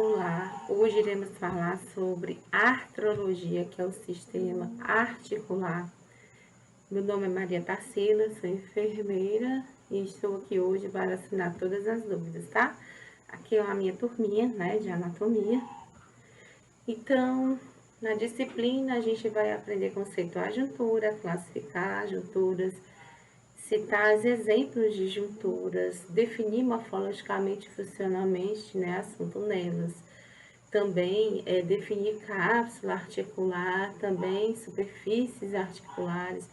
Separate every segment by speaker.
Speaker 1: Olá, hoje iremos falar sobre artrologia, que é o sistema articular. Meu nome é Maria Tarsila, sou enfermeira e estou aqui hoje para assinar todas as dúvidas, tá? Aqui é a minha turminha, né, de anatomia. Então, na disciplina, a gente vai aprender a conceituar a juntura, classificar as junturas, citar os exemplos de junturas, definir morfologicamente e funcionalmente, né, assunto nelas. Também definir cápsula articular, também superfícies articulares,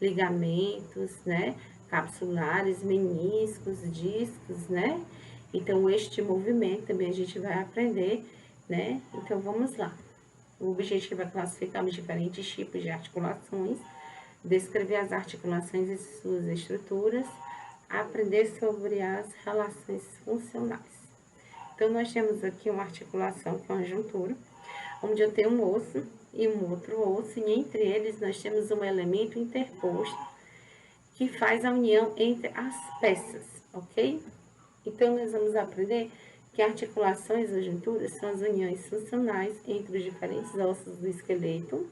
Speaker 1: ligamentos, né, capsulares, meniscos, discos, né. Então, este movimento também a gente vai aprender, né. Então, vamos lá. O objetivo é classificar os diferentes tipos de articulações, descrever as articulações e suas estruturas, aprender sobre as relações funcionais. Então, nós temos aqui uma articulação, que é uma juntura, onde eu tenho um osso e um outro osso, e entre eles nós temos um elemento interposto, que faz a união entre as peças, ok? Então, nós vamos aprender que articulações ou junturas são as uniões funcionais entre os diferentes ossos do esqueleto,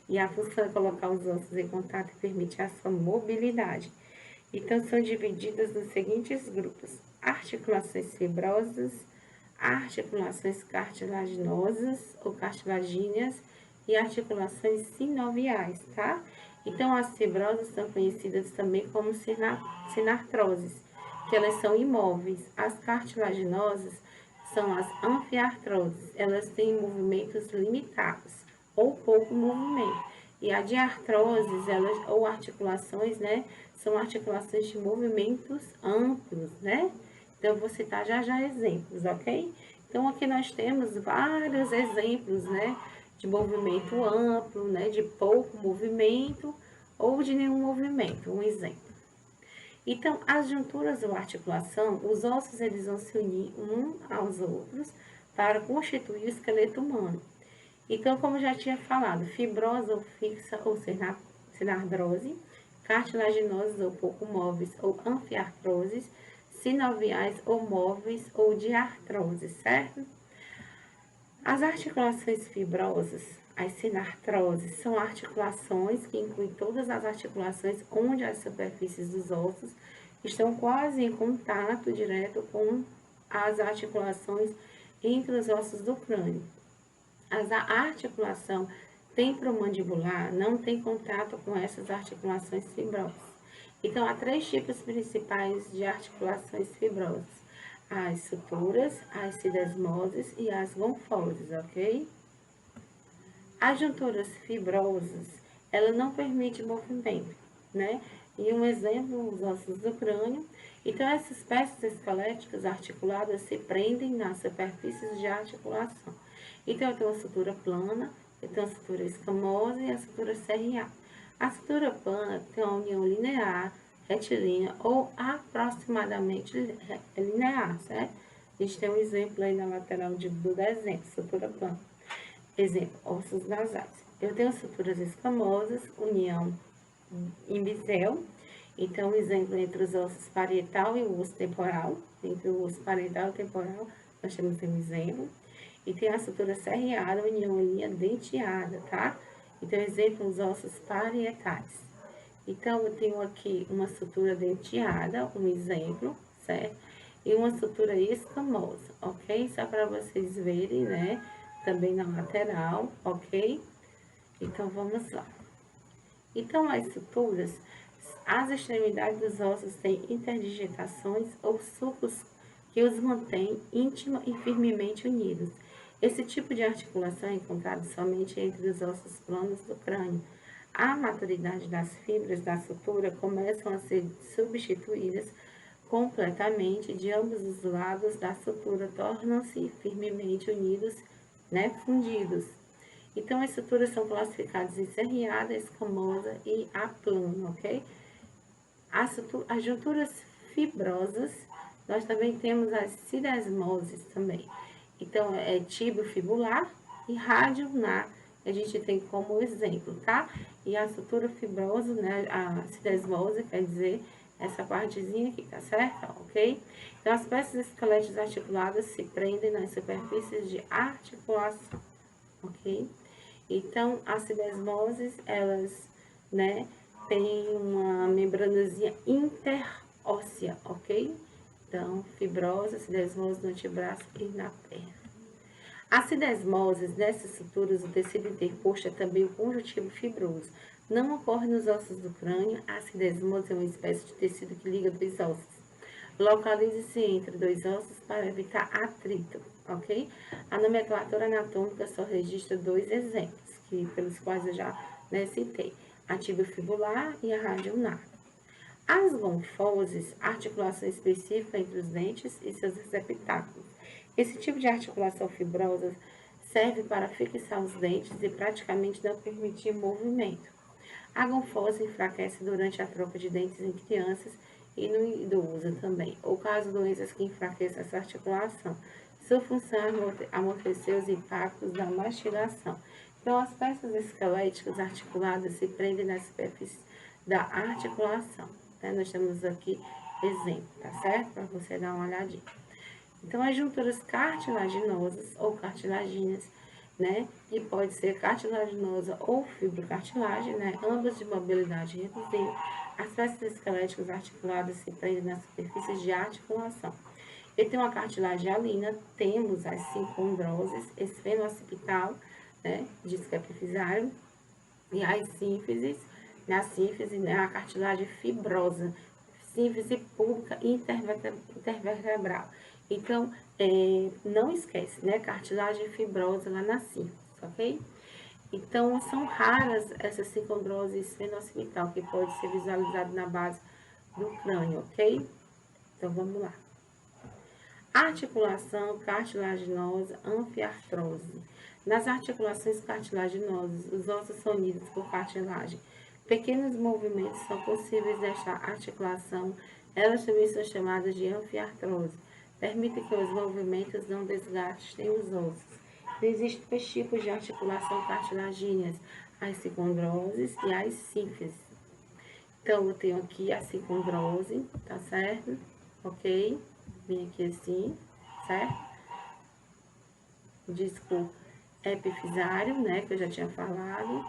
Speaker 1: e a função é colocar os ossos em contato e permitir a sua mobilidade. Então, são divididas nos seguintes grupos: articulações fibrosas, articulações cartilaginosas ou cartilagíneas e articulações sinoviais, tá? Então, as fibrosas são conhecidas também como sinartroses, que elas são imóveis. As cartilaginosas são as anfiartroses, elas têm movimentos limitados ou pouco movimento. E a diartroses, elas, ou articulações, né, são articulações de movimentos amplos, né? Então, eu vou citar já exemplos, ok? Então, aqui nós temos vários exemplos, né, de movimento amplo, né, de pouco movimento ou de nenhum movimento, um exemplo. Então, as junturas ou articulação, os ossos, eles vão se unir uns aos outros para constituir o esqueleto humano. Então, como já tinha falado, fibrosa ou fixa ou sinardrose, cartilaginosas ou pouco móveis ou anfiartroses, sinoviais ou móveis ou diartrose, certo? As articulações fibrosas, as sinartroses, são articulações que incluem todas as articulações onde as superfícies dos ossos estão quase em contato direto com as articulações entre os ossos do crânio. A articulação temporomandibular não tem contato com essas articulações fibrosas. Então, há três tipos principais de articulações fibrosas: as suturas, as cidesmoses e as gonfoses, ok? As junturas fibrosas, ela não permite movimento, né? E um exemplo, os ossos do crânio. Então, essas peças esqueléticas articuladas se prendem nas superfícies de articulação. Então, eu tenho a sutura plana, eu tenho a sutura escamosa e a sutura serrial. A sutura plana tem uma união linear, retilínea ou aproximadamente linear, certo? A gente tem um exemplo aí na lateral do desenho, sutura plana. Exemplo, ossos nasais. Eu tenho suturas escamosas, união imbicel. Então, exemplo entre os ossos parietal e o osso temporal. Entre o osso parietal e o temporal, nós temos um exemplo. E tem a sutura serriada, união em linha denteada, tá? Então, exemplo, os ossos parietais. Então, eu tenho aqui uma sutura denteada, um exemplo, certo? E uma sutura escamosa, ok? Só para vocês verem, né? Também na lateral, ok? Então, vamos lá. Então, as suturas, as extremidades dos ossos têm interdigitações ou sulcos que os mantêm íntima e firmemente unidos. Esse tipo de articulação é encontrado somente entre os ossos planos do crânio. A maturidade das fibras da sutura começam a ser substituídas completamente de ambos os lados da sutura, tornam-se firmemente unidos, né, fundidos. Então, as suturas são classificadas em serriada, escamosa e aplana, ok? As junturas fibrosas, nós também temos as cidesmoses também. Então, é tíbio fibular e radioulnar, a gente tem como exemplo, tá? E a sutura fibrosa, né, a cidesmose, quer dizer, essa partezinha aqui, tá certo? Ok? Então, as peças esqueléticas articuladas se prendem nas superfícies de articulação, ok? Então, as cidesmoses, elas, né, têm uma membranazinha interóssea, ok? Então, fibrosa, cidesmose no antebraço e na perna. As cidesmoses, nessas estruturas, o tecido interposto é também o conjuntivo fibroso. Não ocorre nos ossos do crânio, a cidesmose é uma espécie de tecido que liga dois ossos. Localize-se entre dois ossos para evitar atrito, ok? A nomenclatura anatômica só registra dois exemplos, pelos quais eu já citei, a tíbio fibular e a radioulnar. As gonfoses, articulação específica entre os dentes e seus receptáculos. Esse tipo de articulação fibrosa serve para fixar os dentes e praticamente não permitir movimento. A gonfose enfraquece durante a troca de dentes em crianças e no idoso também, ou caso doenças que enfraqueçam essa articulação. Sua função é amortecer os impactos da mastigação. Então, as peças esqueléticas articuladas se prendem na superfície da articulação. Né? Nós temos aqui exemplo, tá certo? Para você dar uma olhadinha. Então, as junturas cartilaginosas ou cartilaginas, né? Que pode ser cartilaginosa ou fibrocartilagem, né? Ambas de mobilidade reduzida. As peças esqueléticas articuladas se prendem nas superfícies de articulação. E tem uma cartilagem hialina, temos as sincondroses, esfenooccipital, né? Disco epifisário, e as sínfises, na sínfise, né? A cartilagem fibrosa, sínfise pública intervertebral. Então, não esquece, né? Cartilagem fibrosa lá na sínfise, ok? Então, são raras essas sincondroses esfenooccipital, que pode ser visualizado na base do crânio, ok? Então, vamos lá. Articulação cartilaginosa, anfiartrose. Nas articulações cartilaginosas, os ossos são unidos por cartilagem. Pequenos movimentos são possíveis nesta articulação, elas também são chamadas de anfiartrose. Permite que os movimentos não desgastem os ossos. Existem dois tipos de articulação cartilagíneas, as sincondroses e as sínfises. Então, eu tenho aqui a sincondrose, tá certo? Ok? Vem aqui assim, certo? O disco epifisário, né, que eu já tinha falado,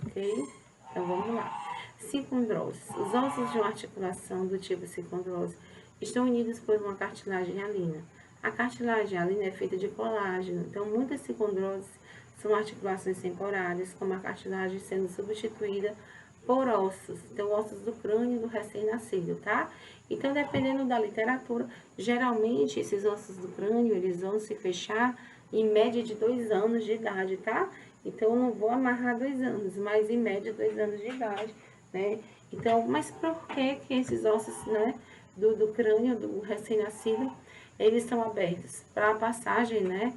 Speaker 1: ok? Então, vamos lá. Sincondrose. Os ossos de uma articulação do tipo sincondrose estão unidos por uma cartilagem hialina. A cartilagem hialina é feita de colágeno, então muitas sincondroses são articulações temporárias, como a cartilagem sendo substituída por ossos, então ossos do crânio do recém-nascido, tá? Então, dependendo da literatura, geralmente esses ossos do crânio, eles vão se fechar em média de 2 anos de idade, tá? Então, eu não vou amarrar 2 anos, mas em média 2 anos de idade, né? Então, mas por que que esses ossos, né, do crânio do recém-nascido, eles estão abertos? Para a passagem, né,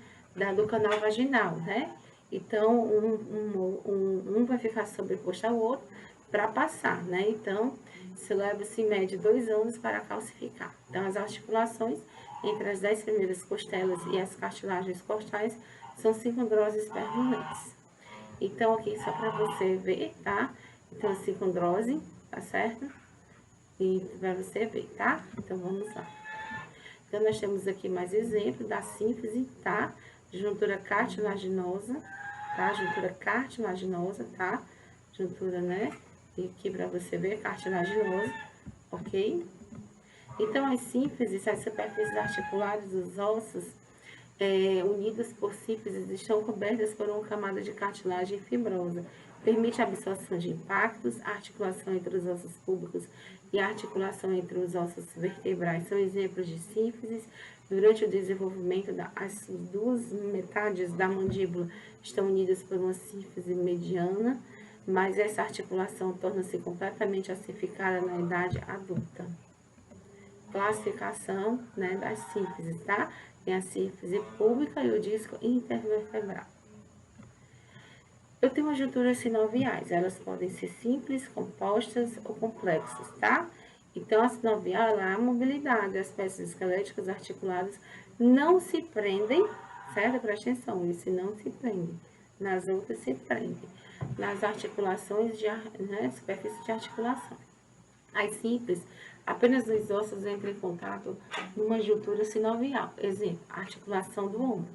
Speaker 1: do canal vaginal, né? Então, um vai ficar sobreposto ao outro para passar, né? Então, isso leva-se em média 2 anos para calcificar. Então, as articulações entre as 10 primeiras costelas e as cartilagens costais são sincondroses permanentes. Então, aqui só para você ver, tá? Então, a sincondrose, tá certo? E para você ver, tá? Então, vamos lá. Então, nós temos aqui mais exemplo da sínfise, tá? Juntura cartilaginosa, tá? Juntura cartilaginosa, tá? Juntura, né? E aqui para você ver, cartilaginosa, ok? Então, as sínfises, as superfícies articulares dos ossos, unidas por sínfises, estão cobertas por uma camada de cartilagem fibrosa. Permite a absorção de impactos, a articulação entre os ossos púbicos e a articulação entre os ossos vertebrais são exemplos de sínfises. Durante o desenvolvimento, as duas metades da mandíbula estão unidas por uma sínfise mediana, mas essa articulação torna-se completamente ossificada na idade adulta. Classificação, né, das sínfises, tá? Tem a sínfise pública e o disco intervertebral. Eu tenho as junturas sinoviais, elas podem ser simples, compostas ou complexas, tá? Então, a sinovial, ela é a mobilidade, as peças esqueléticas articuladas não se prendem, certo? Presta atenção, esse não se prende. Nas outras se prende. Nas articulações, superfície de articulação. As simples, Apenas os ossos entram em contato numa juntura sinovial. Exemplo, articulação do ombro.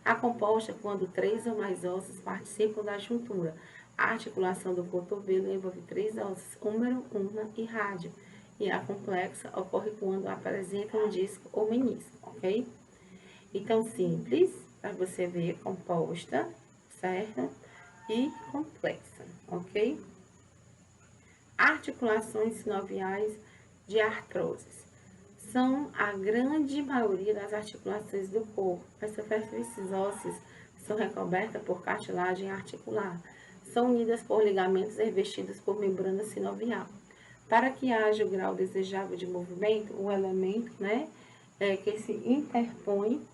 Speaker 1: A composta quando 3 ou mais ossos participam da juntura. A articulação do cotovelo envolve 3 ossos, húmero, ulna e rádio. E a complexa ocorre quando apresenta um disco ou menisco, ok? Então, simples, para você ver composta, certo? E complexa, ok? Articulações sinoviais de artroses. São a grande maioria das articulações do corpo. As superfícies ósseas são recobertas por cartilagem articular. São unidas por ligamentos revestidos por membrana sinovial. Para que haja o grau desejável de movimento, o elemento, que se interpõe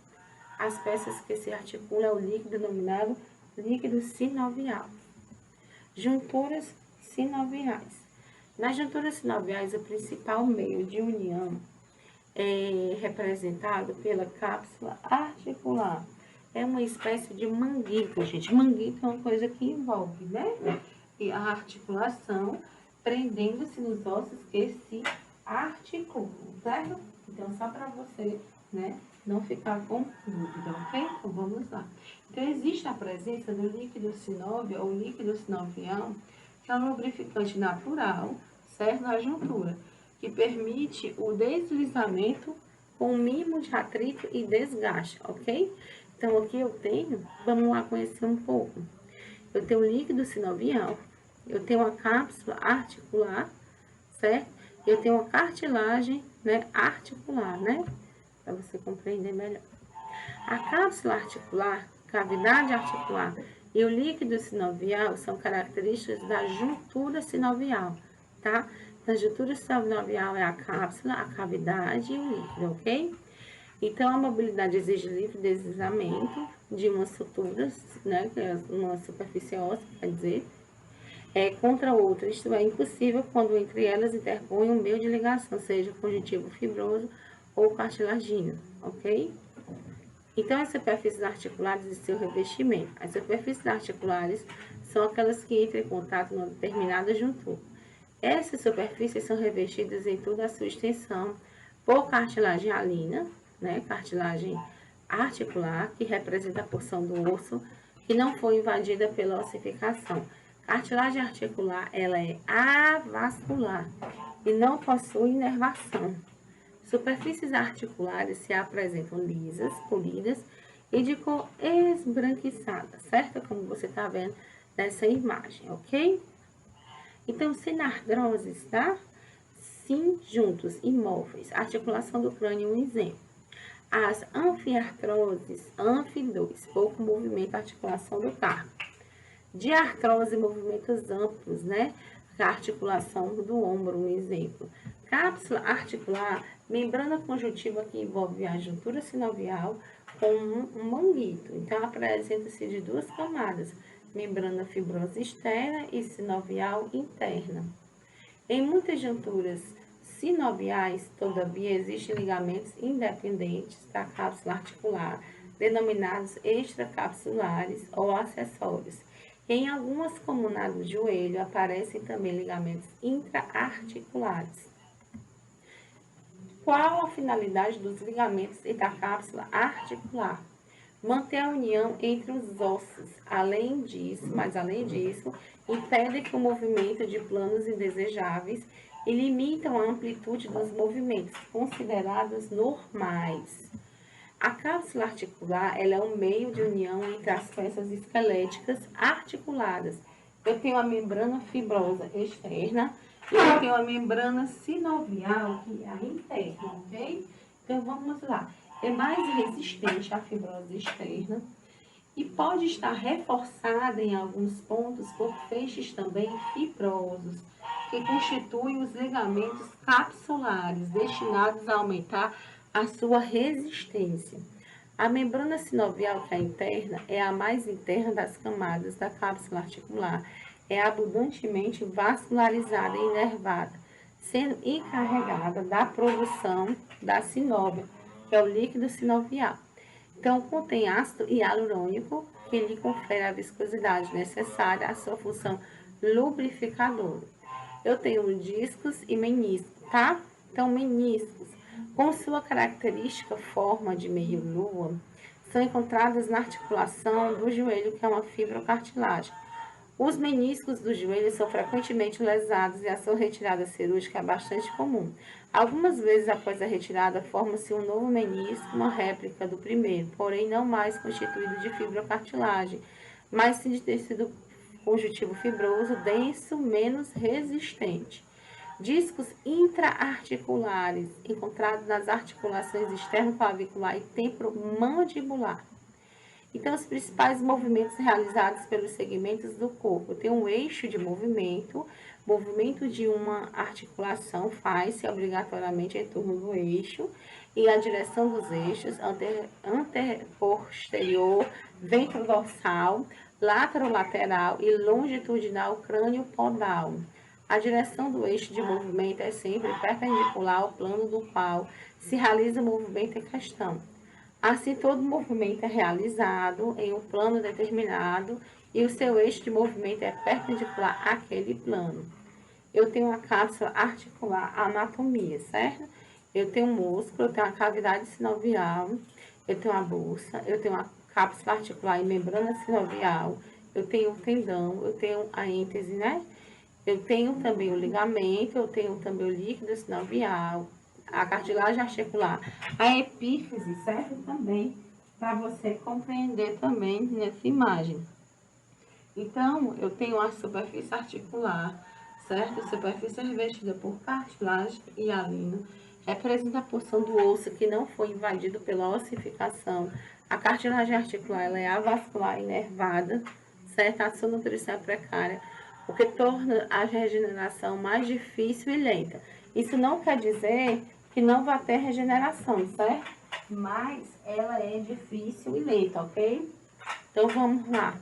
Speaker 1: às peças que se articulam é o líquido denominado líquido sinovial. Junturas sinoviais. Nas junturas sinoviais, o principal meio de união é representado pela cápsula articular. É uma espécie de manguito, gente. Manguito é uma coisa que envolve, né? E a articulação prendendo-se nos ossos que se articulam, certo? Então, só para você, né, não ficar com dúvida, ok? Então, vamos lá. Então, existe a presença do líquido sinóvio ou líquido sinovial, que é um lubrificante natural, certo? Na juntura, que permite o deslizamento com o mínimo de atrito e desgaste, ok? Então, aqui eu tenho, vamos lá conhecer um pouco. Eu tenho o líquido sinovial, eu tenho a cápsula articular, certo? Eu tenho a cartilagem, né, articular, né? Para você compreender melhor. A cápsula articular, cavidade articular e o líquido sinovial são características da juntura sinovial, tá? Na juntura sinovial é a cápsula, a cavidade e o líquido, ok? Então, a mobilidade exige livre deslizamento de umas suturas, né, que é uma superfície óssea, quer dizer, contra outra. Isto é impossível quando entre elas interpõe um meio de ligação, seja conjuntivo fibroso ou cartilagino, ok? Então, as superfícies articulares e seu revestimento. As superfícies articulares são aquelas que entram em contato numa determinada juntura. Essas superfícies são revestidas em toda a sua extensão por cartilagem hialina, né, cartilagem articular, que representa a porção do osso que não foi invadida pela ossificação. Cartilagem articular, ela é avascular e não possui inervação. Superfícies articulares se apresentam lisas, polidas e de cor esbranquiçada, certo? Como você está vendo nessa imagem, ok? Então, sinardroses, tá? Sim, juntos, imóveis. Articulação do crânio, um exemplo. As anfiartroses, anfi 2, pouco movimento, articulação do carpo. Diartrose, movimentos amplos, né? A articulação do ombro, um exemplo. Cápsula articular, membrana conjuntiva que envolve a juntura sinovial com um manguito. Então, apresenta-se de duas camadas, membrana fibrosa externa e sinovial interna. Em muitas junturas sinoviais, todavia, existem ligamentos independentes da cápsula articular, denominados extracapsulares ou acessórios. Em algumas, como na do joelho, aparecem também ligamentos intraarticulares. Qual a finalidade dos ligamentos e da cápsula articular? Manter a união entre os ossos. Além disso, impedem que o movimento de planos indesejáveis e limitam a amplitude dos movimentos considerados normais. A cápsula articular, ela é um meio de união entre as peças esqueléticas articuladas. Eu tenho a membrana fibrosa externa e eu tenho a membrana sinovial, que é a interna, ok? Então, vamos lá. É mais resistente à fibrose externa e pode estar reforçada em alguns pontos por feixes também fibrosos, que constituem os ligamentos capsulares, destinados a aumentar a sua resistência. A membrana sinovial, que é interna, é a mais interna das camadas da cápsula articular. É abundantemente vascularizada e inervada, sendo encarregada da produção da sinóvia, que é o líquido sinovial. Então, contém ácido hialurônico, que lhe confere a viscosidade necessária à sua função lubrificadora. Eu tenho discos e menisco, tá? Então, meniscos, com sua característica forma de meio-lua, são encontrados na articulação do joelho, que é uma fibrocartilagem. Os meniscos do joelho são frequentemente lesados e a sua retirada cirúrgica é bastante comum. Algumas vezes após a retirada, forma-se um novo menisco, uma réplica do primeiro, porém não mais constituído de fibrocartilagem, mas sim de tecido conjuntivo fibroso, denso, menos resistente. Discos intraarticulares, encontrados nas articulações externo-clavicular e temporomandibular. Então, os principais movimentos realizados pelos segmentos do corpo. Tem um eixo de movimento de uma articulação faz-se obrigatoriamente em torno do eixo e a direção dos eixos anteposterior, ventrodorsal, laterolateral e longitudinal crânio-podal. A direção do eixo de movimento é sempre perpendicular ao plano do qual se realiza o movimento em questão. Assim, todo movimento é realizado em um plano determinado e o seu eixo de movimento é perpendicular àquele plano. Eu tenho uma cápsula articular, anatomia, certo? Eu tenho um músculo, eu tenho a cavidade sinovial, eu tenho a bolsa, eu tenho a cápsula articular e membrana sinovial, eu tenho o tendão, eu tenho a êntese, né? Eu tenho também o ligamento, eu tenho também o líquido sinovial, a cartilagem articular, a epífise serve também para você compreender também nessa imagem. Então, eu tenho a superfície articular, certo? A superfície é revestida por cartilagem e hialino, representa a porção do osso que não foi invadido pela ossificação. A cartilagem articular ela é avascular e inervada, certo? A sua nutrição é precária, o que torna a regeneração mais difícil e lenta. Isso não quer dizer que não vai ter regeneração, certo? Mas ela é difícil e lenta, ok? Então, vamos lá.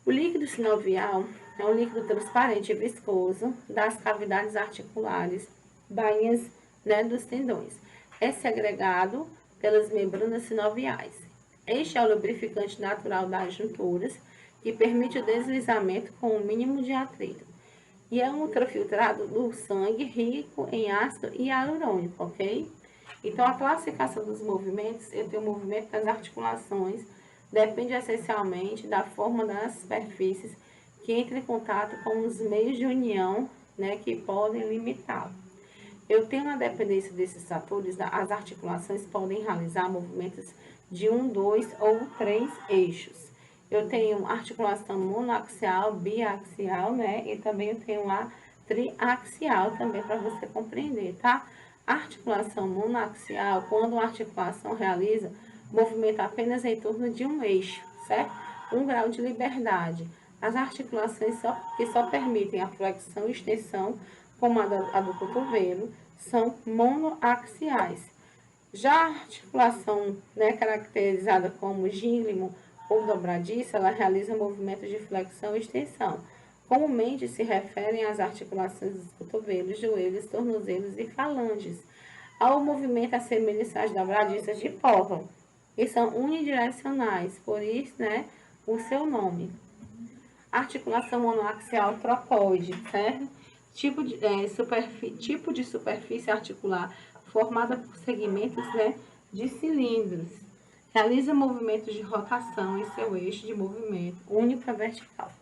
Speaker 1: O líquido sinovial é um líquido transparente e viscoso das cavidades articulares, bainhas, né, dos tendões. É segregado pelas membranas sinoviais. Este é o lubrificante natural das junturas, que permite o deslizamento com o mínimo de atrito. E é um ultrafiltrado do sangue rico em ácido hialurônico, ok? Então, a classificação dos movimentos, eu tenho o movimento das articulações, depende essencialmente da forma das superfícies que entram em contato com os meios de união, né, que podem limitá-lo. Eu tenho a dependência desses fatores, as articulações podem realizar movimentos de 1, 2 ou 3 eixos. Eu tenho articulação monoaxial, biaxial, né? E também eu tenho a triaxial também para você compreender, tá? A articulação monoaxial, quando uma articulação realiza movimento apenas em torno de um eixo, certo? 1 grau de liberdade. As articulações que só permitem a flexão e extensão, como a do cotovelo, são monoaxiais. Já a articulação, né, caracterizada como gínglimo ou dobradiça, ela realiza movimentos de flexão e extensão. Comumente se referem às articulações dos cotovelos, joelhos, tornozelos e falanges. Ao movimento assemelha-se às dobradiças de Powell, e são unidirecionais, por isso, né, o seu nome. Articulação monoaxial trocoide, certo? Tipo de superfície articular formada por segmentos, né, de cilindros. Realiza movimentos de rotação em seu eixo de movimento único vertical.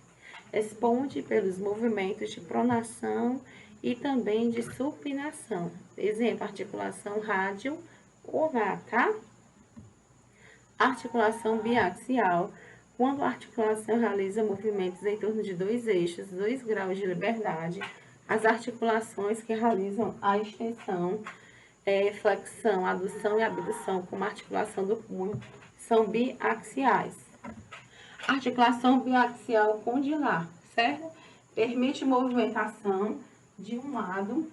Speaker 1: Responde pelos movimentos de pronação e também de supinação. Exemplo, articulação rádio-ovar, tá? Articulação biaxial. Quando a articulação realiza movimentos em torno de 2 eixos, 2 graus de liberdade, as articulações que realizam a extensão, flexão, adução e abdução, como a articulação do punho, são biaxiais. Articulação biaxial condilar, certo? Permite movimentação de um lado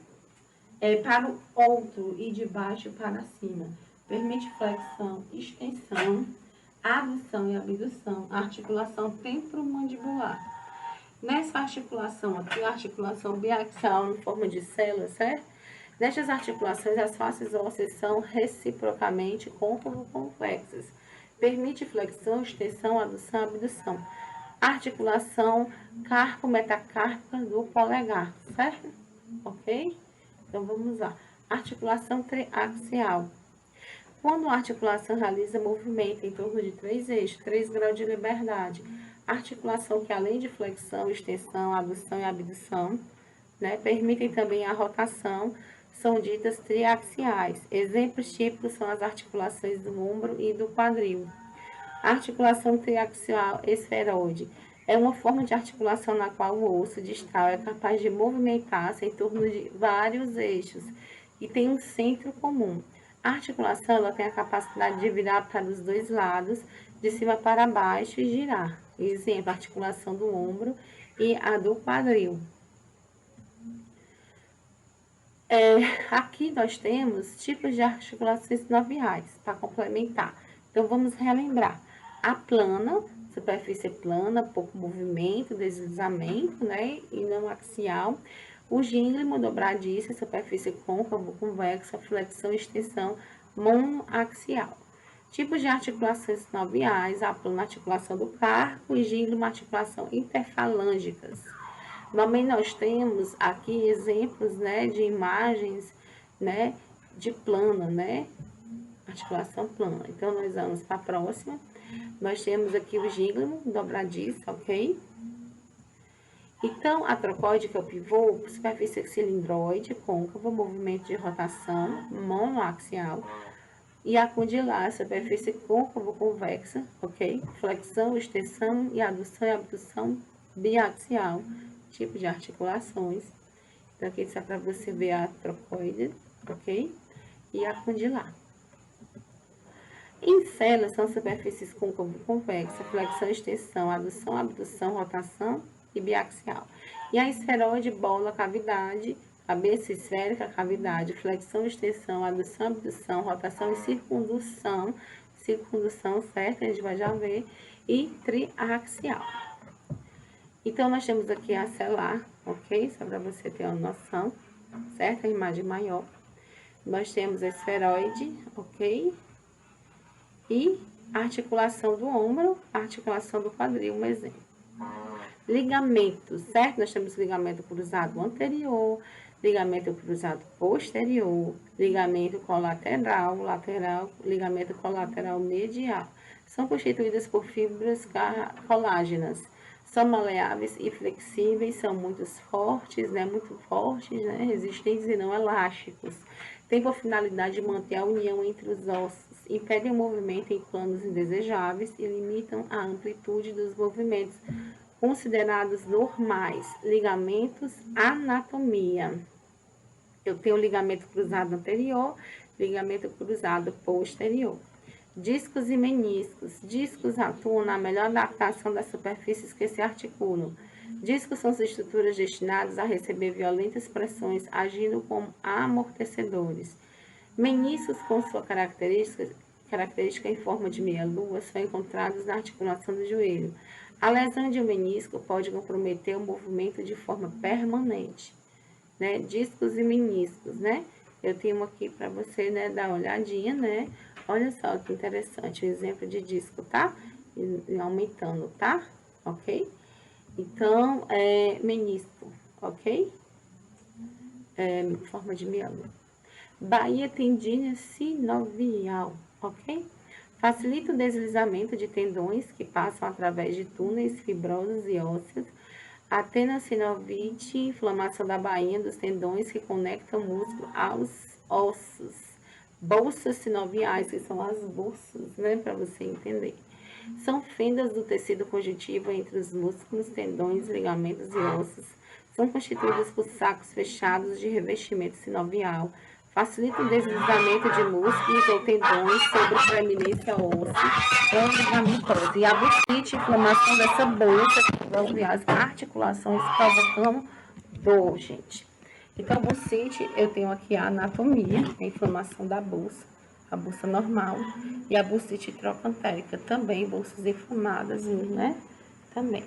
Speaker 1: para o outro e de baixo para cima. Permite flexão, extensão, adução e abdução. Articulação temporomandibular. Nessa articulação aqui, a articulação biaxial em forma de célula, certo? Nestas articulações, as faces ósseas são reciprocamente côncavo-convexas. Permite flexão, extensão, adução e abdução. Articulação carpo-metacárpica do polegar, certo? Ok? Então, vamos lá. Articulação triaxial. Quando a articulação realiza movimento em torno de 3 eixos, 3 graus de liberdade, articulação que além de flexão, extensão, adução e abdução, né, permitem também a rotação, são ditas triaxiais. Exemplos típicos são as articulações do ombro e do quadril. A articulação triaxial esferoide é uma forma de articulação na qual o osso distal é capaz de movimentar-se em torno de vários eixos e tem um centro comum. A articulação ela tem a capacidade de virar para os dois lados, de cima para baixo e girar. Exemplo, a articulação do ombro e a do quadril. Aqui nós temos tipos de articulações sinoviais, para complementar. Então, vamos relembrar. A plana, superfície plana, pouco movimento, deslizamento, né? E não axial. O gínglimo, dobradiça, superfície côncava, convexa, flexão, extensão, monoaxial. Tipos de articulações sinoviais, a plana, articulação do carpo, e gínglimo, articulação interfalângicas. Também nós temos aqui exemplos, né, de imagens, né, de plana, né, articulação plana. Então, nós vamos para a próxima. Nós temos aqui o gínglimo, dobradiça, ok? Então, a trocoide, que é o pivô, superfície cilindroide, côncava, movimento de rotação, monoaxial. E a condilar, superfície côncava, convexa, ok? Flexão, extensão e adução e abdução biaxial. Tipo de articulações. Então, aqui isso é para você ver a trocoide, ok? E a condilar. Em células, são superfícies côncavo-convexa, flexão, extensão, adução, abdução, rotação e biaxial. E a esferoide, bola, cavidade, cabeça esférica, cavidade, flexão, extensão, adução, abdução, rotação e circundução, certo? A gente vai já ver. E triaxial. Então, nós temos aqui a celular, ok? Só para você ter uma noção, certo? A imagem maior. Nós temos a esferoide, ok? E a articulação do ombro, a articulação do quadril, um exemplo. Ligamentos, certo? Nós temos ligamento cruzado anterior, ligamento cruzado posterior, ligamento colateral, lateral, ligamento colateral medial. São constituídas por fibras colágenas. São maleáveis e flexíveis, são muito fortes, né, resistentes e não elásticos. Tem por finalidade de manter a união entre os ossos, impedem o movimento em planos indesejáveis e limitam a amplitude dos movimentos considerados normais. Ligamentos, anatomia. Eu tenho ligamento cruzado anterior, ligamento cruzado posterior. Discos e meniscos. Discos atuam na melhor adaptação das superfícies que se articulam. Discos são estruturas destinadas a receber violentas pressões, agindo como amortecedores. Meniscos, com sua característica em forma de meia-lua, são encontrados na articulação do joelho. A lesão de um menisco pode comprometer o movimento de forma permanente, né? Discos e meniscos, né? Eu tenho aqui para você, né, dar uma olhadinha, né? Olha só que interessante, o exemplo de disco, tá? E aumentando, tá? Ok? Então, menisco, ok? Em forma de meia-lua. Baía tendínea sinovial, ok? Facilita o deslizamento de tendões que passam através de túneis fibrosos e ósseos. A tenossinovite, inflamação da bainha dos tendões que conectam o músculo aos ossos. Bolsas sinoviais, que são as bolsas, né, para você entender. São fendas do tecido conjuntivo entre os músculos, tendões, ligamentos e ossos. São constituídas por sacos fechados de revestimento sinovial. Facilita o deslizamento de músculos ou tendões sobre a preeminência óssea ou ligamentose. E a bursite, inflamação dessa bolsa sinovial, articulações provocando dor, gente. Então, bursite, eu tenho aqui a anatomia, a inflamação da bolsa, a bolsa normal, e a bursite trocantérica, também, bolsas inflamadas, né? Também.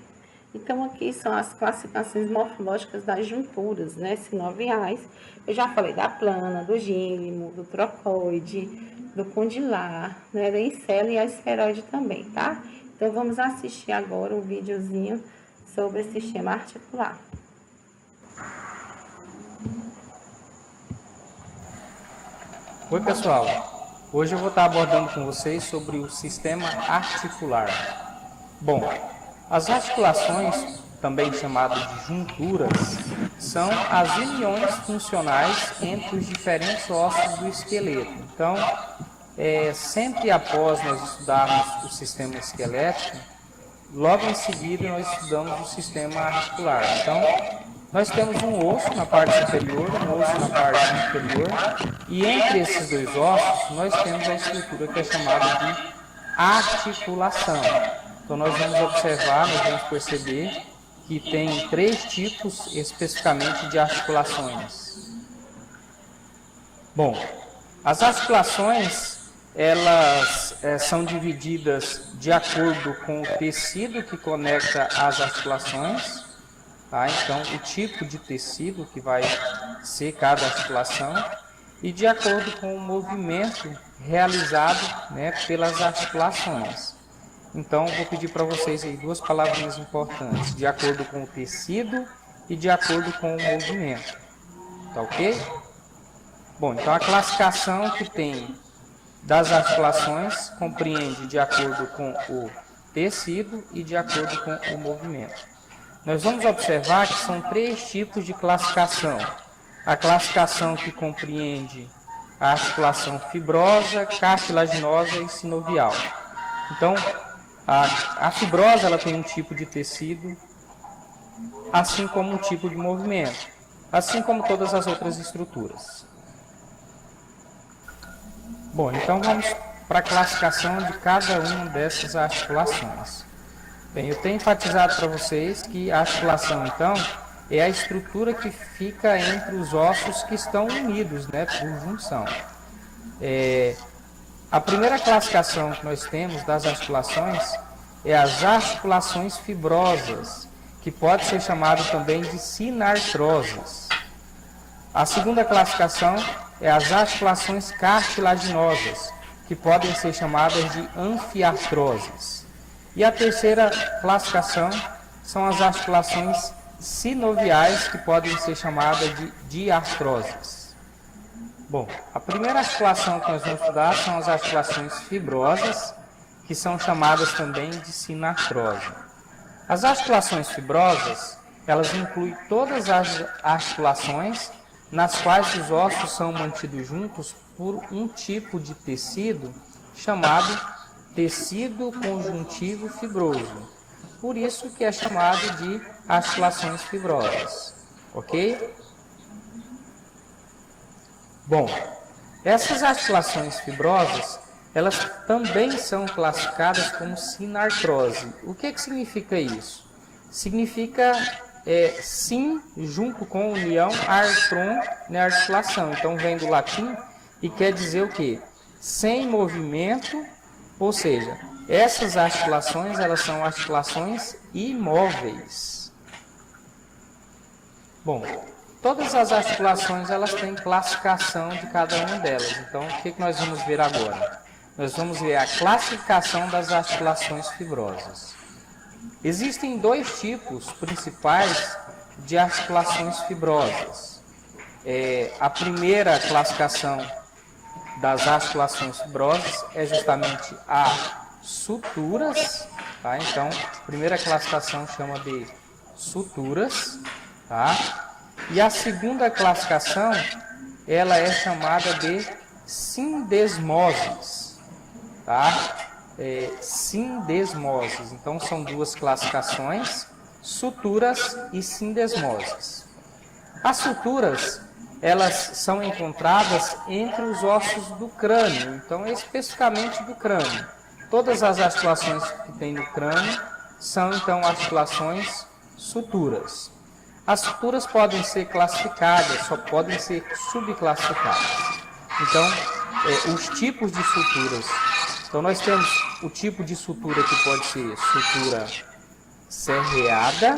Speaker 1: Então, aqui são as classificações morfológicas das junturas, né? Sinoviais. Eu já falei da plana, do gínglimo, do trocoide, do condilar, né? Da encéfalo e a esferoide também, tá? Então, vamos assistir agora um videozinho sobre o sistema articular.
Speaker 2: Oi pessoal, hoje eu vou estar abordando com vocês sobre o sistema articular. Bom, as articulações, também chamadas de junturas, são as uniões funcionais entre os diferentes ossos do esqueleto. Então, sempre após nós estudarmos o sistema esquelético, logo em seguida nós estudamos o sistema articular. Então, nós temos um osso na parte superior, um osso na parte inferior, e entre esses dois ossos nós temos a estrutura que é chamada de articulação. Então nós vamos observar, nós vamos perceber que tem 3 tipos especificamente de articulações. Bom, as articulações elas são divididas de acordo com o tecido que conecta as articulações. Tá? Então, o tipo de tecido que vai ser cada articulação e de acordo com o movimento realizado, né, pelas articulações. Então, vou pedir para vocês aí 2 palavrinhas importantes, de acordo com o tecido e de acordo com o movimento. Tá ok? Bom, então a classificação que tem das articulações compreende de acordo com o tecido e de acordo com o movimento. Nós vamos observar que são 3 tipos de classificação. A classificação que compreende a articulação fibrosa, cartilaginosa e sinovial. Então, a fibrosa ela tem um tipo de tecido, assim como um tipo de movimento, assim como todas as outras estruturas. Bom, então vamos para a classificação de cada uma dessas articulações. Bem, eu tenho enfatizado para vocês que a articulação, então, é a estrutura que fica entre os ossos que estão unidos, né, por junção. A primeira classificação que nós temos das articulações é as articulações fibrosas, que pode ser chamado também de sinartroses. A segunda classificação é as articulações cartilaginosas, que podem ser chamadas de anfiartroses. E a terceira classificação são as articulações sinoviais, que podem ser chamadas de diartroses. Bom, a primeira articulação que nós vamos estudar são as articulações fibrosas, que são chamadas também de sinartrose. As articulações fibrosas, elas incluem todas as articulações nas quais os ossos são mantidos juntos por um tipo de tecido chamado tecido conjuntivo fibroso. Por isso que é chamado de articulações fibrosas. Ok? Bom, essas articulações fibrosas, elas também são classificadas como sinartrose. O que significa isso? Significa sim junto com união, artron, né, articulação. Então vem do latim e quer dizer o quê? Sem movimento. Ou seja, essas articulações, elas são articulações imóveis. Bom, todas as articulações, elas têm classificação de cada uma delas. Então, o que nós vamos ver agora? Nós vamos ver a classificação das articulações fibrosas. Existem 2 tipos principais de articulações fibrosas. A primeira classificação das articulações fibrosas é justamente a suturas, tá? Então, a primeira classificação chama de suturas, tá? E a segunda classificação, ela é chamada de sindesmoses, tá? Sindesmoses. Então, são 2 classificações, suturas e sindesmoses. As suturas, elas são encontradas entre os ossos do crânio, então especificamente do crânio. Todas as articulações que tem no crânio são então articulações suturas. As suturas podem ser classificadas, só podem ser subclassificadas. Então, os tipos de suturas. Então, nós temos o tipo de sutura que pode ser sutura serreada.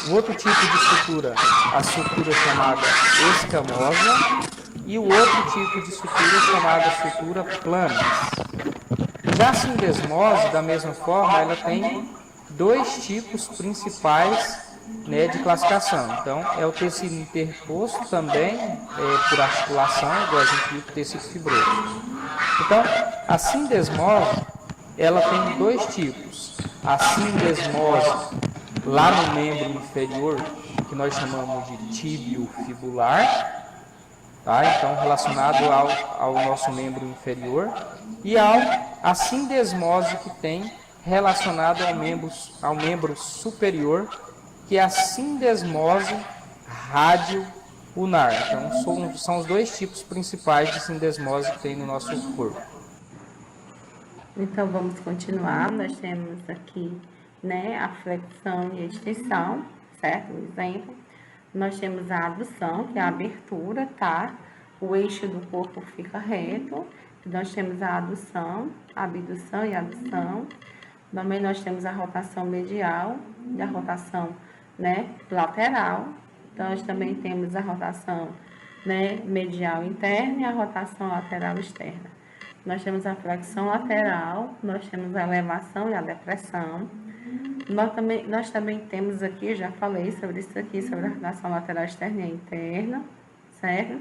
Speaker 2: O outro tipo de sutura, a sutura chamada escamosa, e o outro tipo de sutura chamada sutura plana. Já a sindesmose, da mesma forma, ela tem 2 tipos principais né, de classificação. Então, é o tecido interposto também por articulação, igual a gente viu com o tecido fibroso. Então, a sindesmose, ela tem dois tipos. A sindesmose lá no membro inferior, que nós chamamos de tíbio-fibular, tá? Então, relacionado ao nosso membro inferior, e a sindesmose que tem relacionado ao membro superior, que é a sindesmose radio-ulnar. Então, são os dois tipos principais de sindesmose que tem no nosso corpo.
Speaker 1: Então, vamos continuar. Nós temos aqui, né, a flexão e a extensão, certo? Um exemplo. Nós temos a adução, que é a abertura, tá? O eixo do corpo fica reto. Nós temos a adução, a abdução e a adução. Também nós temos a rotação medial e a rotação, né, lateral. Então, nós também temos a rotação, né, medial interna e a rotação lateral externa. Nós temos a flexão lateral, nós temos a elevação e a depressão. Nós também temos aqui, já falei sobre isso aqui, sobre a rotação lateral externa e interna, certo?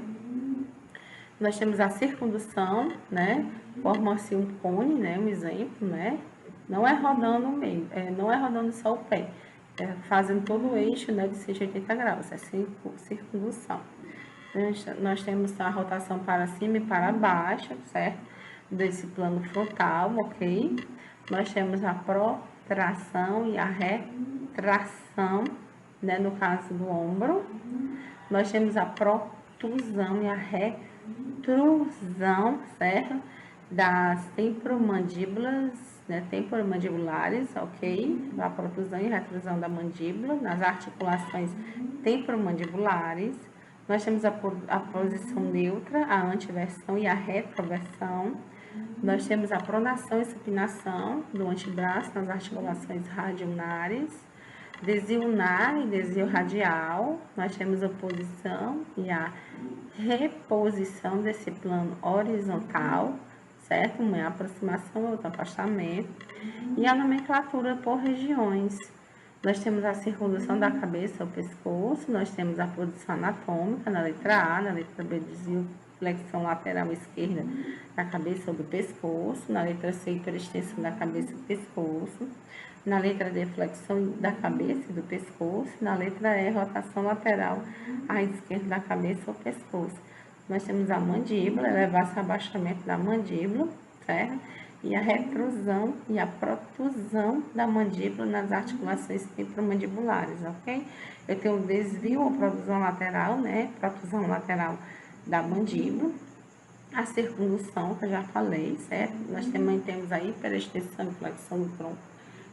Speaker 1: Nós temos a circundução, né? Forma-se um cone, né? Um exemplo, né? Não é rodando o meio, não é rodando só o pé, fazendo todo o eixo, né, de 180 graus, é circundução. Nós temos a rotação para cima e para baixo, certo? Desse plano frontal, ok? Nós temos a protração e a retração, né, no caso do ombro. Nós temos a protusão e a retrusão, certo? Das temporomandíbulas, né, temporomandibulares, ok? A protusão e retrusão da mandíbula, nas articulações temporomandibulares. Nós temos a posição neutra, a anteversão e a retroversão. Nós temos a pronação e supinação do antebraço nas articulações radioulnares, desvio ulnar e desvio radial. Nós temos a posição e a reposição desse plano horizontal, certo? Uma é a aproximação, outra afastamento. E a nomenclatura por regiões. Nós temos a circundução da cabeça ao pescoço, nós temos a posição anatômica na letra A, na letra B, desvio, flexão lateral esquerda da cabeça ou do pescoço, na letra C, hiperextensão da cabeça e do pescoço, na letra D, flexão da cabeça e do pescoço, na letra E, rotação lateral à esquerda da cabeça ou pescoço. Nós temos a mandíbula, elevação e abaixamento da mandíbula, certo? E a retrusão e a protusão da mandíbula nas articulações temporomandibulares, ok? Eu tenho o desvio ou protusão lateral, né? Protusão lateral da mandíbula, a circundução, que eu já falei, certo? Nós também temos a hiperextensão e flexão do tronco,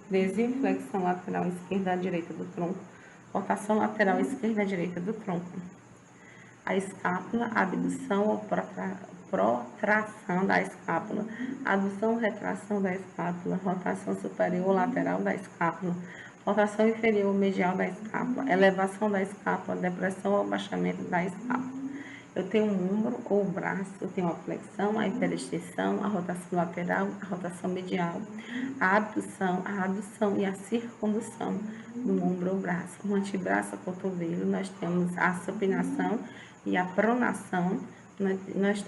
Speaker 1: desvio e flexão lateral esquerda à direita do tronco, rotação lateral esquerda à direita do tronco. A escápula, abdução ou protração da escápula, adução ou retração da escápula, rotação superior ou lateral da escápula, rotação inferior ou medial da escápula, elevação da escápula, depressão ou abaixamento da escápula. Eu tenho um ombro ou braço, eu tenho a flexão, a hiperextensão, a rotação lateral, a rotação medial, a adução e a circundução do ombro ou braço. O antebraço, cotovelo, nós temos a supinação e a pronação, nós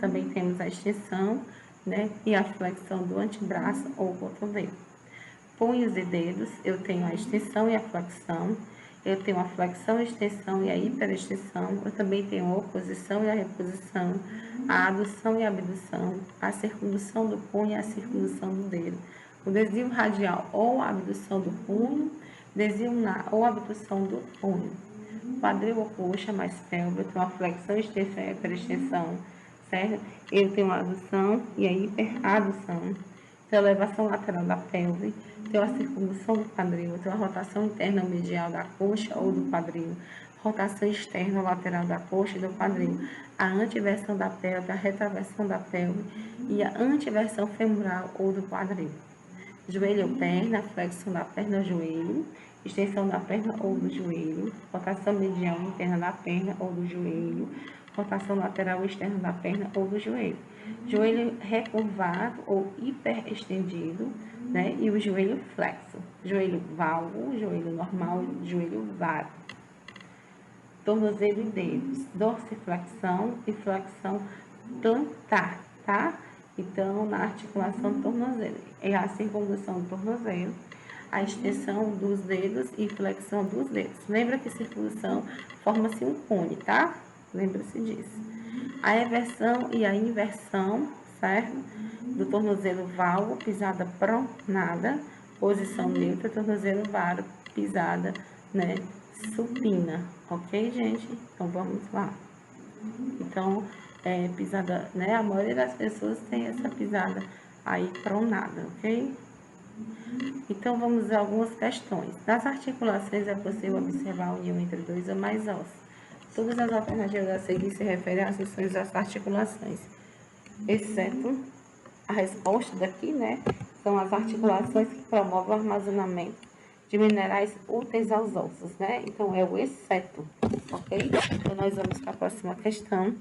Speaker 1: também temos a extensão, né, e a flexão do antebraço ou cotovelo. Punhos e dedos, eu tenho a extensão e a flexão, eu tenho a flexão, a extensão e a hiperextensão, eu também tenho a oposição e a reposição, a adução e a abdução, a circundução do punho e a circundução do dedo, o desvio radial ou a abdução do punho, desvio ou abdução do punho. Quadril ou coxa mais pelve, eu tenho a flexão, extensão e hiperextensão, certo? Eu tenho a adução e a hiperadução, tenho a elevação lateral da pelve, tenho a circundução do quadril, tenho a rotação interna medial da coxa ou do quadril, rotação externa lateral da coxa e do quadril, a anteversão da pelve, a retroversão da pelve e a anteversão femoral ou do quadril. Joelho ou perna, flexão da perna ou joelho, extensão da perna ou do joelho, rotação medial interna da perna ou do joelho, rotação lateral externa da perna ou do joelho. joelho recurvado ou hiperestendido, né? E o joelho flexo, joelho valgo, joelho normal, joelho vago. Tornozelo e dedos, dorsiflexão e flexão plantar, tá? Então, na articulação do tornozelo, é a circunvolução do tornozelo, a extensão dos dedos e flexão dos dedos. Lembra que circulação forma-se um cone, tá? Lembra-se disso. A eversão e a inversão, certo? Do tornozelo valgo, pisada pronada, posição neutra, tornozelo vago, pisada, né, supina, ok, gente? Então, vamos lá. Então, pisada, né, a maioria das pessoas tem essa pisada aí pronada, ok? Então, vamos a algumas questões. Nas articulações, é possível observar a união entre dois ou mais ossos. Todas as alternativas a seguir se referem às funções das articulações, exceto a resposta daqui, né? São as articulações que promovem o armazenamento de minerais úteis aos ossos, né? Então, é o exceto, ok? Então, nós vamos para a próxima questão.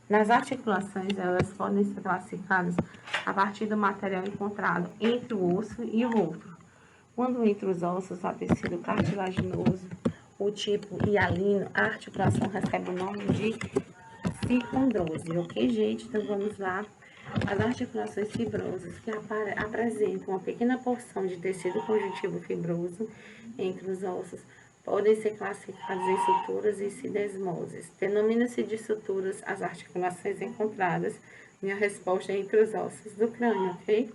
Speaker 1: Nas articulações, elas podem ser classificadas a partir do material encontrado entre o osso e o outro. Quando entre os ossos há tecido cartilaginoso, o tipo hialino, a articulação recebe o nome de circundrose, ok, gente? Então, vamos lá. As articulações fibrosas que apresentam uma pequena porção de tecido conjuntivo fibroso entre os ossos podem ser classificadas em suturas e cidesmoses. Denomina-se de suturas as articulações encontradas. Minha resposta é entre os ossos do crânio, ok?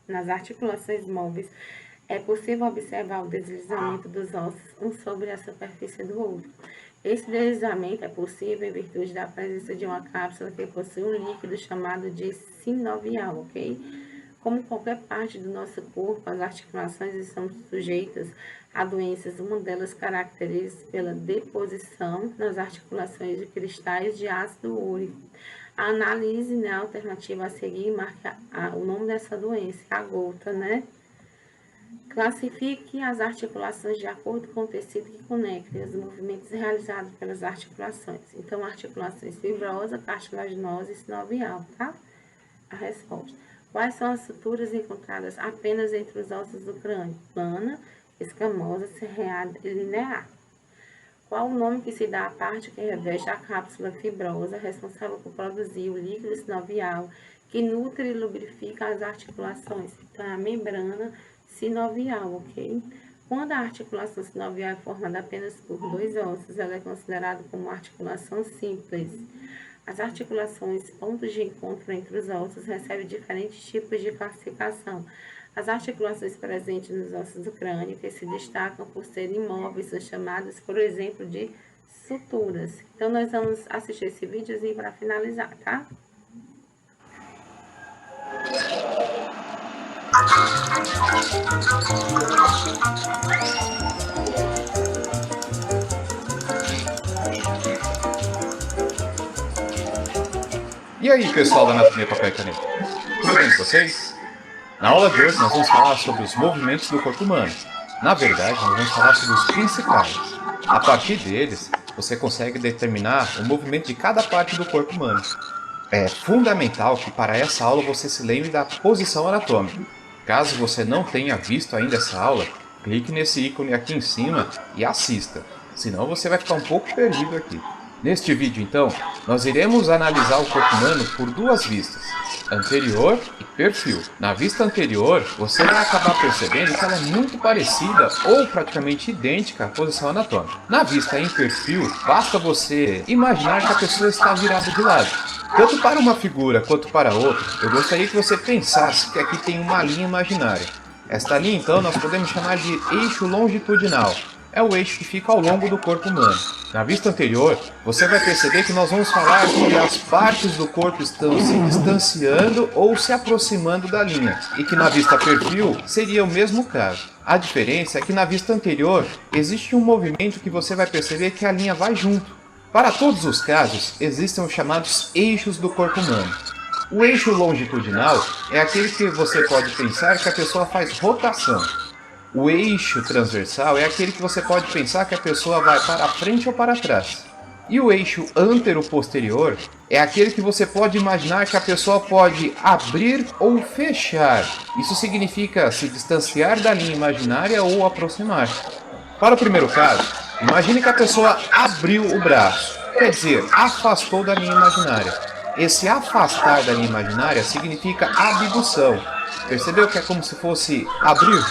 Speaker 1: Nas articulações móveis, é possível observar o deslizamento dos ossos um sobre a superfície do outro. Esse deslizamento é possível em virtude da presença de uma cápsula que possui um líquido chamado de sinovial, ok? Como qualquer parte do nosso corpo, as articulações estão sujeitas a doenças. Uma delas caracteriza-se pela deposição nas articulações de cristais de ácido úrico. A análise, né, alternativa a seguir marca o nome dessa doença, a gota, né? Classifique as articulações de acordo com o tecido que conecta e os movimentos realizados pelas articulações. Então, articulações fibrosa, cartilaginosa e sinovial, tá? A resposta. Quais são as suturas encontradas apenas entre os ossos do crânio? Plana, escamosa, serreada e linear. Qual o nome que se dá à parte que reveste a cápsula fibrosa, responsável por produzir o líquido sinovial, que nutre e lubrifica as articulações? Então, é a membrana sinovial, ok? Quando a articulação sinovial é formada apenas por dois ossos, ela é considerada como uma articulação simples. As articulações, pontos de encontro entre os ossos, recebem diferentes tipos de classificação. As articulações presentes nos ossos do crânio, que se destacam por serem imóveis, são chamadas, por exemplo, de suturas. Então, nós vamos assistir esse videozinho para finalizar, tá?
Speaker 3: E aí, pessoal da Anatomia Papel e Caneta, tudo bem com vocês? Na aula de hoje nós vamos falar sobre os movimentos do corpo humano. Na verdade, nós vamos falar sobre os principais. A partir deles, você consegue determinar o movimento de cada parte do corpo humano. É fundamental que para essa aula você se lembre da posição anatômica. Caso você não tenha visto ainda essa aula, clique nesse ícone aqui em cima e assista, senão você vai ficar um pouco perdido aqui. Neste vídeo, então, nós iremos analisar o corpo humano por duas vistas, anterior e perfil. Na vista anterior, você vai acabar percebendo que ela é muito parecida ou praticamente idêntica à posição anatômica. Na vista em perfil, basta você imaginar que a pessoa está virada de lado. Tanto para uma figura quanto para outra, eu gostaria que você pensasse que aqui tem uma linha imaginária. Esta linha, então, nós podemos chamar de eixo longitudinal. É o eixo que fica ao longo do corpo humano. Na vista anterior, você vai perceber que nós vamos falar que as partes do corpo estão se distanciando ou se aproximando da linha, e que na vista perfil seria o mesmo caso. A diferença é que na vista anterior existe um movimento que você vai perceber que a linha vai junto. Para todos os casos, existem os chamados eixos do corpo humano. O eixo longitudinal é aquele que você pode pensar que a pessoa faz rotação. O eixo transversal é aquele que você pode pensar que a pessoa vai para frente ou para trás. E o eixo antero-posterior é aquele que você pode imaginar que a pessoa pode abrir ou fechar. Isso significa se distanciar da linha imaginária ou aproximar. Para o primeiro caso, imagine que a pessoa abriu o braço, quer dizer, afastou da linha imaginária. Esse afastar da linha imaginária significa abdução. Percebeu que é como se fosse abrir?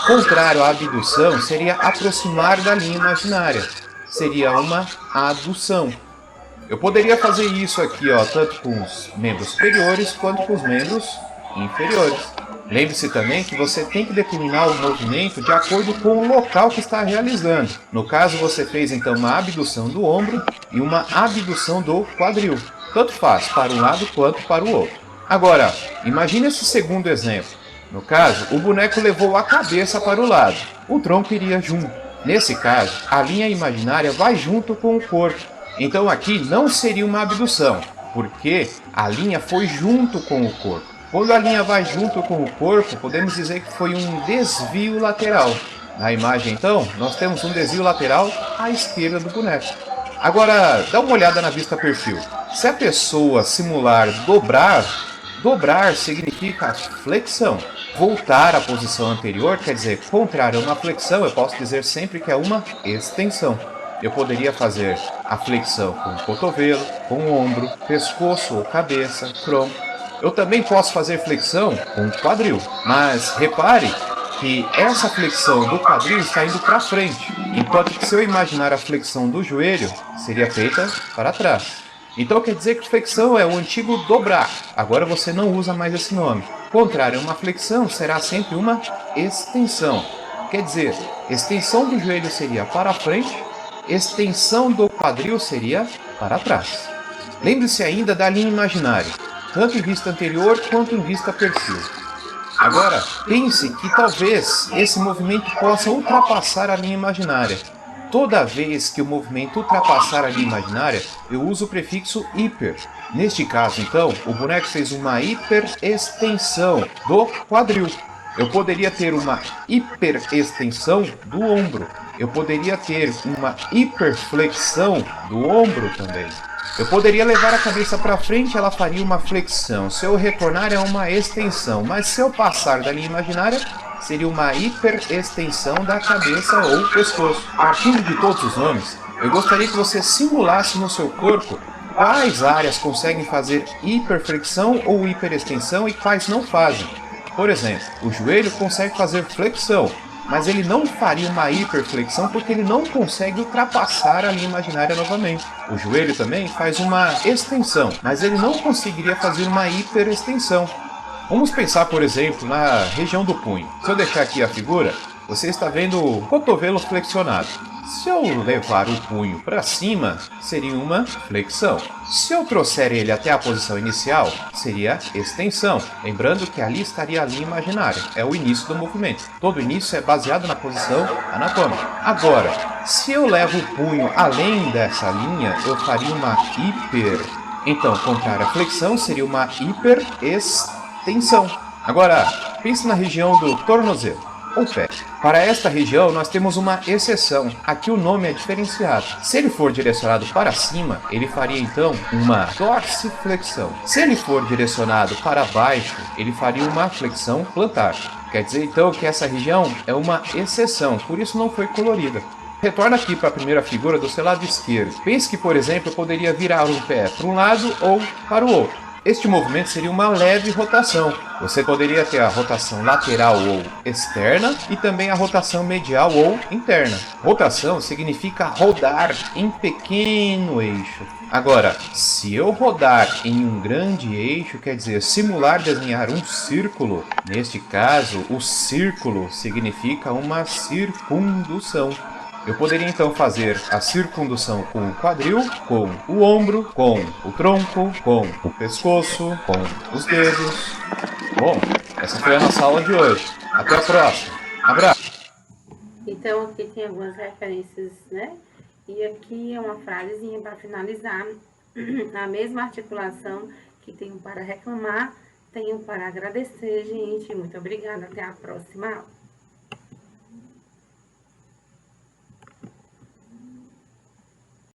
Speaker 3: Contrário à abdução seria aproximar da linha imaginária. Seria uma adução. Eu poderia fazer isso aqui, ó, tanto com os membros superiores quanto com os membros inferiores. Lembre-se também que você tem que determinar o movimento de acordo com o local que está realizando. No caso, você fez então uma abdução do ombro e uma abdução do quadril. Tanto faz para um lado quanto para o outro. Agora, imagine esse segundo exemplo. No caso, o boneco levou a cabeça para o lado. O tronco iria junto. Nesse caso, a linha imaginária vai junto com o corpo. Então aqui não seria uma abdução, porque a linha foi junto com o corpo. Quando a linha vai junto com o corpo, podemos dizer que foi um desvio lateral. Na imagem, então, nós temos um desvio lateral à esquerda do boneco. Agora, dá uma olhada na vista perfil. Se a pessoa simular dobrar, dobrar significa flexão. Voltar à posição anterior quer dizer contrário a uma flexão, eu posso dizer sempre que é uma extensão. Eu poderia fazer a flexão com o cotovelo, com o ombro, pescoço ou cabeça, tronco. Eu também posso fazer flexão com o quadril, mas repare que essa flexão do quadril está indo para frente, enquanto que se eu imaginar a flexão do joelho, seria feita para trás. Então quer dizer que flexão é o antigo dobrar, agora você não usa mais esse nome. Contrário a uma flexão, será sempre uma extensão. Quer dizer, extensão do joelho seria para frente, extensão do quadril seria para trás. Lembre-se ainda da linha imaginária, tanto em vista anterior quanto em vista perfil. Agora, pense que talvez esse movimento possa ultrapassar a linha imaginária. Toda vez que o movimento ultrapassar a linha imaginária, eu uso o prefixo hiper. Neste caso, então, o boneco fez uma hiperextensão do quadril. Eu poderia ter uma hiperextensão do ombro. Eu poderia ter uma hiperflexão do ombro também. Eu poderia levar a cabeça para frente, ela faria uma flexão. Se eu retornar, é uma extensão. Mas se eu passar da linha imaginária, seria uma hiperextensão da cabeça ou pescoço. Partindo de todos os nomes, eu gostaria que você simulasse no seu corpo quais áreas conseguem fazer hiperflexão ou hiperextensão e quais não fazem. Por exemplo, o joelho consegue fazer flexão, mas ele não faria uma hiperflexão porque ele não consegue ultrapassar a linha imaginária novamente. O joelho também faz uma extensão, mas ele não conseguiria fazer uma hiperextensão. Vamos pensar, por exemplo, na região do punho. Se eu deixar aqui a figura, você está vendo o cotovelo flexionado. Se eu levar o punho para cima, seria uma flexão. Se eu trouxer ele até a posição inicial, seria extensão. Lembrando que ali estaria a linha imaginária, é o início do movimento. Todo início é baseado na posição anatômica. Agora, se eu levo o punho além dessa linha, eu faria uma hiper. Então, contrário à flexão, seria uma hiperextensão. Agora, pense na região do tornozelo ou pé. Para esta região, nós temos uma exceção. Aqui o nome é diferenciado. Se ele for direcionado para cima, ele faria então uma dorsiflexão. Se ele for direcionado para baixo, ele faria uma flexão plantar. Quer dizer então que essa região é uma exceção, por isso não foi colorida. Retorna aqui para a primeira figura do seu lado esquerdo. Pense que, por exemplo, eu poderia virar o pé para um lado ou para o outro. Este movimento seria uma leve rotação. Você poderia ter a rotação lateral ou externa e também a rotação medial ou interna. Rotação significa rodar em pequeno eixo. Agora, se eu rodar em um grande eixo, quer dizer simular desenhar um círculo. Neste caso, o círculo significa uma circundução. Eu poderia então fazer a circundução com o quadril, com o ombro, com o tronco, com o pescoço, com os dedos. Bom, essa foi a nossa aula de hoje. Até a próxima. Abraço!
Speaker 1: Então aqui tem algumas referências, né? E aqui é uma frasezinha para finalizar. A mesma articulação que tenho para reclamar, tenho para agradecer, gente. Muito obrigada. Até a próxima aula.